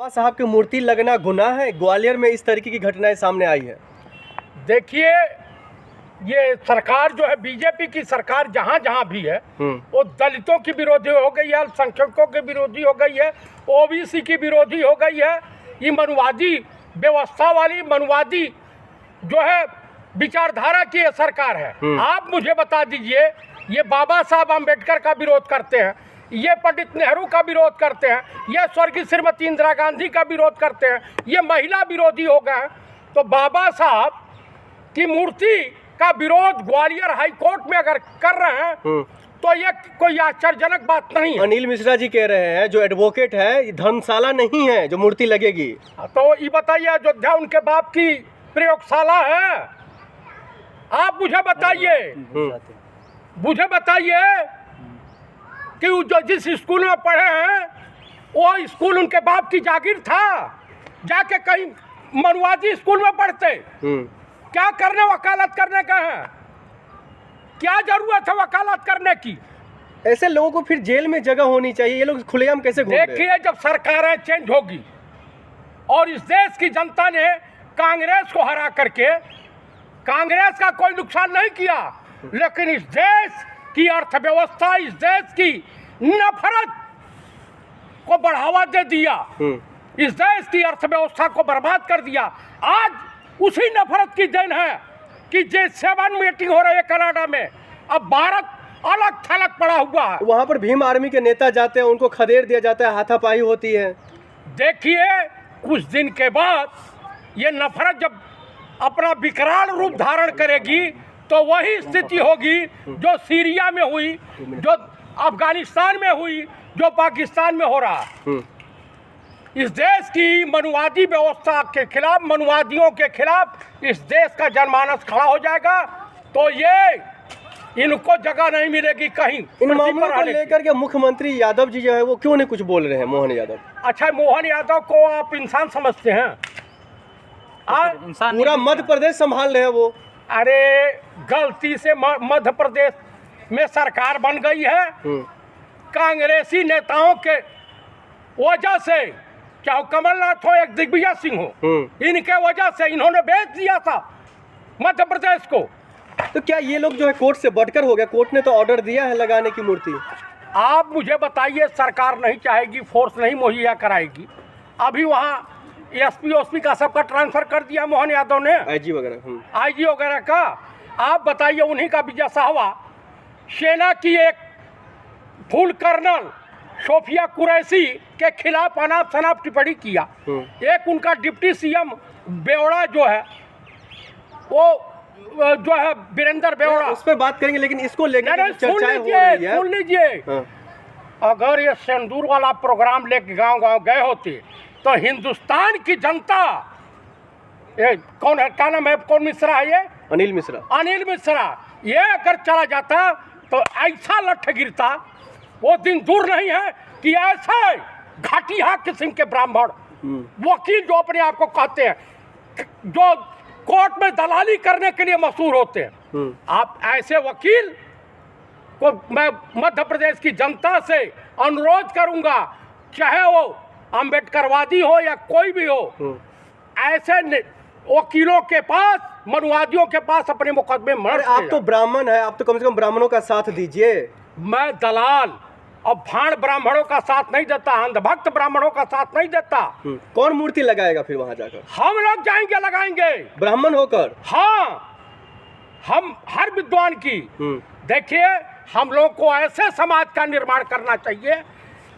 बाबा साहब की मूर्ति लगना गुनाह है? ग्वालियर में इस तरीके की घटनाएं सामने आई है। देखिए, ये सरकार जो है, बीजेपी की सरकार जहाँ जहाँ भी है वो दलितों की विरोधी हो गई है, अल्पसंख्यकों की विरोधी हो गई है, ओबीसी की विरोधी हो गई है। ये मनुवादी व्यवस्था वाली, मनुवादी जो है विचारधारा की ये सरकार है। आप मुझे बता दीजिए, ये बाबा साहब अम्बेडकर का विरोध करते हैं, ये पंडित नेहरू का विरोध करते हैं, ये स्वर्गीय श्रीमती इंदिरा गांधी का विरोध करते हैं, ये महिला विरोधी हो गए हैं। तो बाबा साहब की मूर्ति का विरोध ग्वालियर हाई कोर्ट में अगर कर रहे हैं तो ये कोई आश्चर्यजनक बात नहीं है। अनिल मिश्रा जी कह रहे हैं, जो एडवोकेट है, धर्मशाला नहीं है जो मूर्ति लगेगी। तो ये बताइए, अयोध्या उनके बाप की प्रयोगशाला है? आप मुझे बताइए, मुझे बताइए कि जो जिस स्कूल में पढ़े हैं वो स्कूल उनके बाप की जागीर था? जाके कहीं मनुवादी स्कूल में पढ़ते? क्या करने वकालत करने का है? क्या जरूरत है वकालत करने की? ऐसे लोगों को फिर जेल में जगह होनी चाहिए। ये लोग खुलेआम कैसे घूम रहे हैं? देखिए, जब सरकारें चेंज होगी और इस देश की जनता ने कांग्रेस को हरा करके, कांग्रेस का कोई नुकसान नहीं किया, लेकिन इस देश की अर्थव्यवस्था, इस देश की नफरत को बढ़ावा दे दिया, इस देश की अर्थव्यवस्था को बर्बाद कर दिया। आज उसी नफरत की देन है कि G7 मीटिंग हो रही है कनाडा में, अब भारत अलग थलग पड़ा हुआ है। वहाँ पर भीम आर्मी के नेता जाते हैं, उनको खदेड़ दिया जाता है, हाथापाई होती है। देखिए, कुछ दिन के बाद ये नफरत जब अपना विकराल रूप धारण करेगी तो वही स्थिति होगी जो सीरिया में हुई, जो अफगानिस्तान में हुई, जो पाकिस्तान में हो रहा है। इस देश की मनुवादी व्यवस्था के खिलाफ, मनुवादियों के खिलाफ इस देश का जनमानस खड़ा हो जाएगा। तो ये इनको जगह नहीं मिलेगी कहीं। इन मामलों को लेकर के मुख्यमंत्री यादव जी जो है वो क्यों नहीं कुछ बोल रहे हैं? मोहन यादव। अच्छा, मोहन यादव को आप इंसान समझते हैं? पूरा मध्य प्रदेश संभाल रहे हैं वो। अरे, गलती से मध्य प्रदेश में सरकार बन गई है कांग्रेसी नेताओं के वजह से, चाहे कमलनाथ हो या दिग्विजय सिंह हो, इनके वजह से इन्होंने बेच दिया था मध्य प्रदेश को। तो क्या ये लोग जो है कोर्ट से बढ़कर हो गया? कोर्ट ने तो ऑर्डर दिया है लगाने की मूर्ति। आप मुझे बताइए, सरकार नहीं चाहेगी, फोर्स नहीं मुहैया कराएगी। अभी वहाँ एसपी ओसपी का सबका ट्रांसफर कर दिया मोहन यादव ने, आईजी वगैरह, आईजी वगैरह का। आप बताइए, उन्हीं का विजय साहवा सेना की एक फुल कर्नल सोफिया कुरैशी के खिलाफ अनाप शनाप टिप्पणी किया। एक उनका डिप्टी सीएम बेवड़ा जो है, वो जो है वीरेंद्र बेवड़ा, उस पर बात करेंगे, लेकिन इसको लेकर सुन लीजिए। अगर ये सिंदूर वाला प्रोग्राम लेके गांव-गांव गए होते तो हिंदुस्तान की जनता, ये कौन है, क्या नाम है, कौन मिश्रा है ये? अनिल मिश्रा। अनिल मिश्रा, ये अगर चला जाता तो ऐसा लठ गिरता, वो दिन दूर नहीं है कि ऐसे घटिया किस्म के ब्राह्मण वकील जो अपने आप को कहते हैं, जो कोर्ट में दलाली करने के लिए मशहूर होते हैं, आप ऐसे वकील को मैं मध्य प्रदेश की जनता से अनुरोध करूंगा, चाहे वो अम्बेडकरवादी हो या कोई भी हो, ऐसे वकीलों के पास, मनुवादियों के पास अपने मुकदमे मत। आप तो ब्राह्मण है, आप तो कम से कम ब्राह्मणों का साथ दीजिए। मैं दलाल और भाड़ ब्राह्मणों का साथ नहीं देता, अंधभक्त ब्राह्मणों का साथ नहीं देता। कौन मूर्ति लगाएगा फिर वहां जाकर? हम लोग जाएंगे, लगाएंगे, ब्राह्मण होकर। हाँ, हम हर विद्वान की। देखिए, हम लोग को ऐसे समाज का निर्माण करना चाहिए,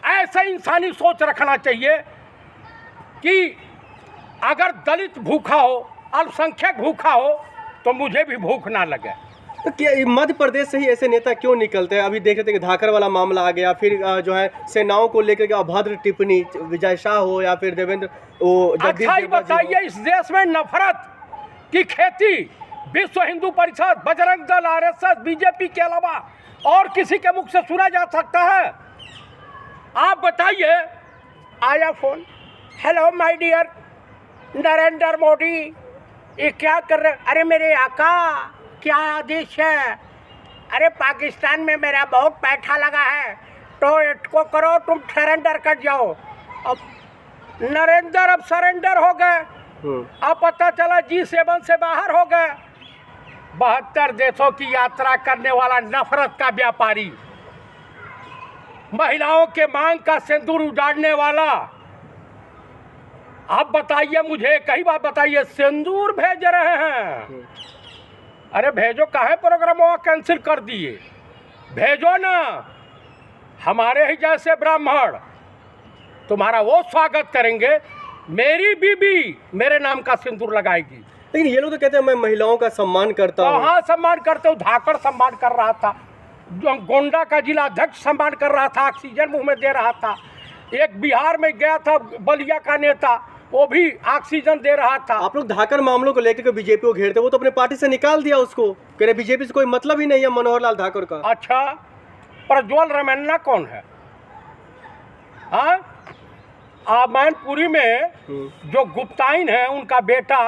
ऐसे इंसानी सोच रखना चाहिए कि अगर दलित भूखा हो, अल्पसंख्यक भूखा हो, तो मुझे भी भूख ना लगे। तो क्या मध्य प्रदेश से ही ऐसे नेता क्यों निकलते हैं? अभी देख रहे थे कि धाकर वाला मामला आ गया, फिर जो है सेनाओं को लेकर के अभद्र टिप्पणी, विजय शाह हो या फिर देवेंद्र वो। अच्छा, बताइए, इस देश में नफरत की खेती विश्व हिंदू परिषद, बजरंग दल, आरएसएस, बीजेपी के अलावा और किसी के मुख से सुना जा सकता है? आप बताइए। आया phone, hello my dear Narendra Modi, ये क्या कर रहे? अरे मेरे आका, क्या आदेश है? अरे पाकिस्तान में मेरा बहुत पैठा लगा है, तो इसको करो, तुम सरेंडर कर जाओ। अब नरेंद्र अब सरेंडर हो गए। अब पता चला G7 से बाहर हो गए। 72 देशों की यात्रा करने वाला नफरत का व्यापारी, महिलाओं के मांग का सिंदूर उजाड़ने वाला। आप बताइए मुझे, कई बार बताइए, सिंदूर भेज रहे हैं। अरे भेजो, काहे प्रोग्राम कैंसिल कर दिए? भेजो ना। हमारे ही जैसे ब्राह्मण तुम्हारा वो स्वागत करेंगे। मेरी बीबी मेरे नाम का सिंदूर लगाएगी। लेकिन ये लोग तो कहते हैं मैं महिलाओं का सम्मान करता हूँ। हाँ, सम्मान करते हो। धाकड़ सम्मान कर रहा था, गोंडा का जिला अध्यक्ष सम्मान कर रहा था, ऑक्सीजन मुंह में दे रहा था। एक बिहार में गया था बलिया का नेता, वो भी ऑक्सीजन दे रहा था। आप लोग धाकर मामलों को लेकर के बीजेपी को घेरते, वो तो अपने पार्टी से निकाल दिया उसको, कह रहे बीजेपी से कोई मतलब ही नहीं है मनोहर लाल धाकर का। अच्छा, प्रज्वल रमन्ना कौन है? हाँ, मैनपुरी में जो गुप्ताइन है, उनका बेटा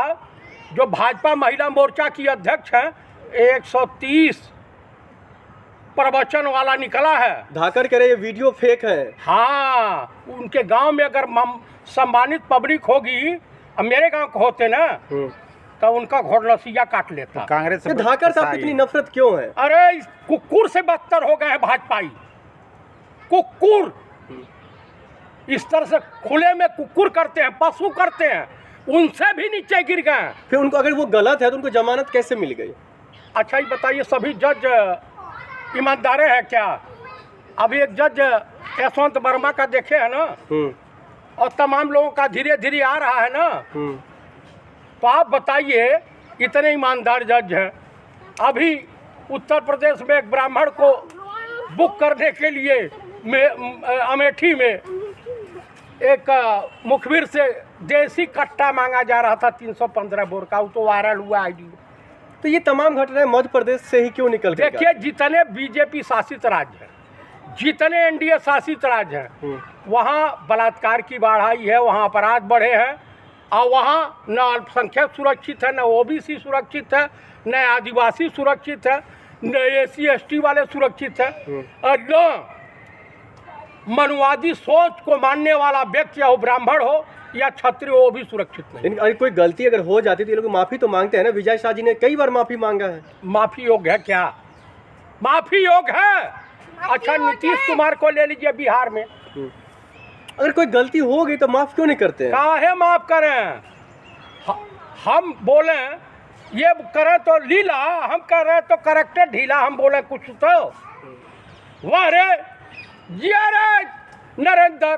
जो भाजपा महिला मोर्चा की अध्यक्ष है, 130 प्रवचन वाला निकला है। धाकर कह रहे ये वीडियो फेक है। हाँ, उनके गांव में अगर सम्मानित पब्लिक होगी, अब मेरे गांव को होते ना, तो उनका घोड़नसिया काट लेता। कांग्रेस से धाकर साहब इतनी नफरत क्यों है? अरे इस कुकुर से बदतर हो गए हैं भाजपाई। कुकुर इस तरह से खुले में कुकुर करते हैं, पशु करते हैं, उनसे भी नीचे गिर गए। फिर उनको, अगर वो गलत है तो उनको जमानत कैसे मिल गई? अच्छा, ये बताइए, सभी जज ईमानदार हैं क्या? अभी एक जज यशवंत वर्मा का देखे है ना, और तमाम लोगों का धीरे धीरे आ रहा है ना। तो आप बताइए, इतने ईमानदार जज हैं। अभी उत्तर प्रदेश में एक ब्राह्मण को बुक करने के लिए अमेठी में एक मुखबिर से देसी कट्टा मांगा जा रहा था, 315 बोर का। वो तो वायरल हुआ आईडी। तो ये तमाम घटनाएं मध्य प्रदेश से ही क्यों निकल गई? देखिए, जितने बीजेपी शासित राज्य हैं, जितने एनडीए शासित राज्य हैं, वहाँ बलात्कार की बाढ़ आई है, वहाँ अपराध बढ़े हैं, और वहाँ न अल्पसंख्यक सुरक्षित है, न ओबीसी सुरक्षित है, न आदिवासी सुरक्षित है, न SC ST वाले सुरक्षित है, और न मनुवादी सोच को मानने वाला व्यक्ति, या वो ब्राह्मण हो या क्षत्रिय, वो भी सुरक्षित नहीं। अगर कोई गलती अगर हो जाती तो ये लोग माफी तो मांगते हैं ना। विजय शाह जी ने कई बार माफी मांगा है। माफी योग्य है क्या? माफी योग्य है? अच्छा, नीतीश कुमार को ले लीजिए बिहार में। अगर कोई गलती हो गई तो माफ क्यों नहीं करते हैं? काहे माफ करें? हम बोले ये करें तो लीला, हम कर रहे तो करेक्टर ढीला। हम बोले कुछ तो वाह रे, ये रे नरेंद्र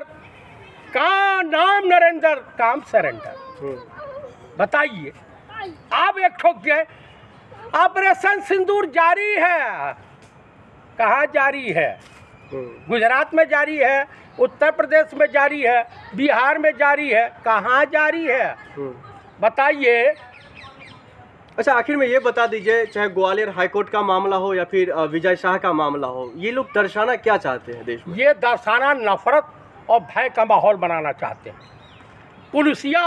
का नाम, नरेंद्र काम सरेंडर। बताइए, आप एक ठोक गए। ऑपरेशन सिंदूर जारी है। कहाँ जारी है? गुजरात में जारी है, उत्तर प्रदेश में जारी है, बिहार में जारी है। कहाँ जारी है बताइए? अच्छा, आखिर में ये बता दीजिए, चाहे ग्वालियर हाईकोर्ट का मामला हो या फिर विजय शाह का मामला हो, ये लोग दर्शाना क्या चाहते हैं देश में? ये दर्शाना नफरत और भय का माहौल बनाना चाहते हैं। पुलिसिया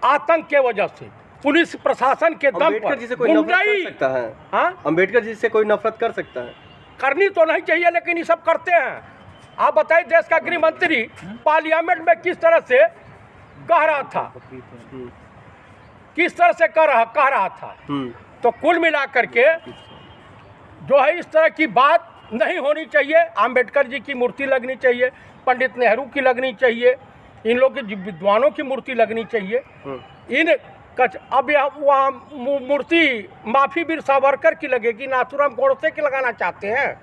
आतंक के वजह से, पुलिस प्रशासन के दम अम्बेडकर पर जी से कोई नफरत कर गुंडाई। सकता है? हाँ, अम्बेडकर जी से कोई नफरत कर सकता है? करनी तो नहीं चाहिए, लेकिन ये सब करते हैं। आप बताइए, देश का गृह मंत्री पार्लियामेंट में किस तरह से कह रहा था, किस तरह से कह रहा था। तो कुल मिलाकर के जो है, इस तरह की बात नहीं होनी चाहिए। अम्बेडकर जी की मूर्ति लगनी चाहिए, पंडित नेहरू की लगनी चाहिए, इन लोग के विद्वानों की मूर्ति लगनी चाहिए। इन अब वहाँ मूर्ति माफी वीर सावरकर की लगेगी, नाथूराम गोडसे की लगाना चाहते हैं।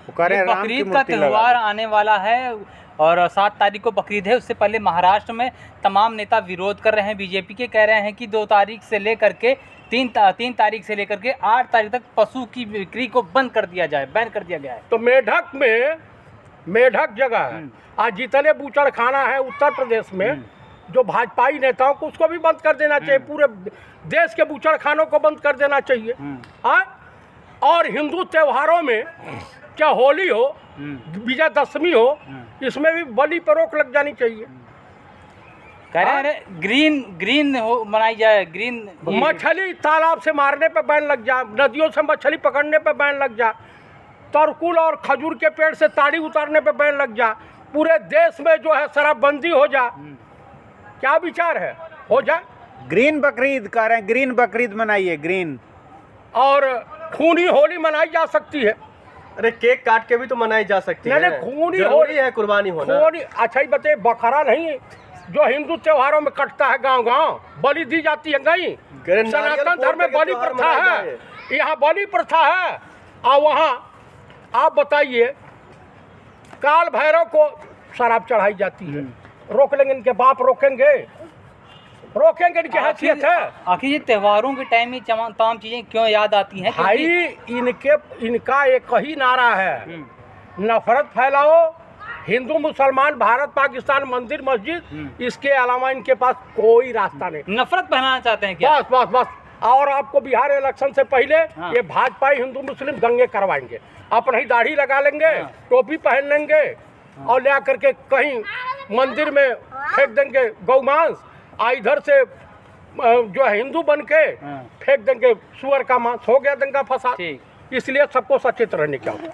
बकरीद का त्यौहार आने वाला है और 7 तारीख को बकरीद है। उससे पहले महाराष्ट्र में तमाम नेता विरोध कर रहे हैं बीजेपी के, कह रहे हैं कि 2 तारीख से लेकर के 3 तारीख से लेकर के 8 तारीख तक पशु की बिक्री को बंद कर दिया जाए, बैन कर दिया गया है। तो मेढक में, मेढक जगह है, आज जितने बूचड़ खाना है उत्तर प्रदेश में, जो भाजपाई नेताओं को, उसको भी बंद कर देना चाहिए। पूरे देश के बूचड़ खानों को बंद कर देना चाहिए। और हिंदू त्योहारों में, चाहे होली हो, विजयदशमी हो, इसमें भी बलि पर रोक लग जानी चाहिए। कह रहे हैं ग्रीन हो मनाई जाए, ग्रीन। मछली तालाब से मारने पे बैन लग जाए, नदियों से मछली पकड़ने पे बैन लग जाए, तरकुल और खजूर के पेड़ से ताड़ी उतारने पे बैन लग जाए, पूरे देश में जो है शराबबंदी हो जाए, क्या विचार है? हो जाए। ग्रीन बकरीद कह रहे हैं, ग्रीन बकरीद मनाइए, ग्रीन। और खूनी होली मनाई जा सकती है। अरे केक काट के भी तो मनाई जा सकती है। नहीं, खूनी जरूरी है कुर्बानी होना। खूनी, अच्छा ही बताइए, बकरा नहीं जो हिंदू त्योहारों में कटता है गांव गांव, बलि दी जाती है नहीं? सनातन धर्म में बलि प्रथा है, यहाँ बलि प्रथा है। और वहाँ आप बताइए, काल भैरव को शराब चढ़ाई जाती है। रोक लेंगे? इनके बाप रोकेंगे? रोकेंगे? इनकी हैसियत है? आखिर ये त्योहारों के टाइम में तमाम चीजें क्यों याद आती हैं? भाई इनका एक ही नारा है, नफरत फैलाओ, हिंदू मुसलमान, भारत पाकिस्तान, मंदिर मस्जिद, इसके अलावा इनके पास कोई रास्ता नहीं। नफरत फैलाना चाहते हैं क्या? बस बस बस। और आपको बिहार इलेक्शन से पहले ये भाजपा हिंदू मुस्लिम दंगे करवाएंगे, अपना ही दाढ़ी लगा लेंगे, टोपी पहन लेंगे और ले आकर के कहीं मंदिर में फेंक देंगे गौमांस, इधर से जो है हिंदू बन के फेंक देंगे सुअर का मांस। हो गया दंगा फसाद। इसलिए सबको सचेत रहने की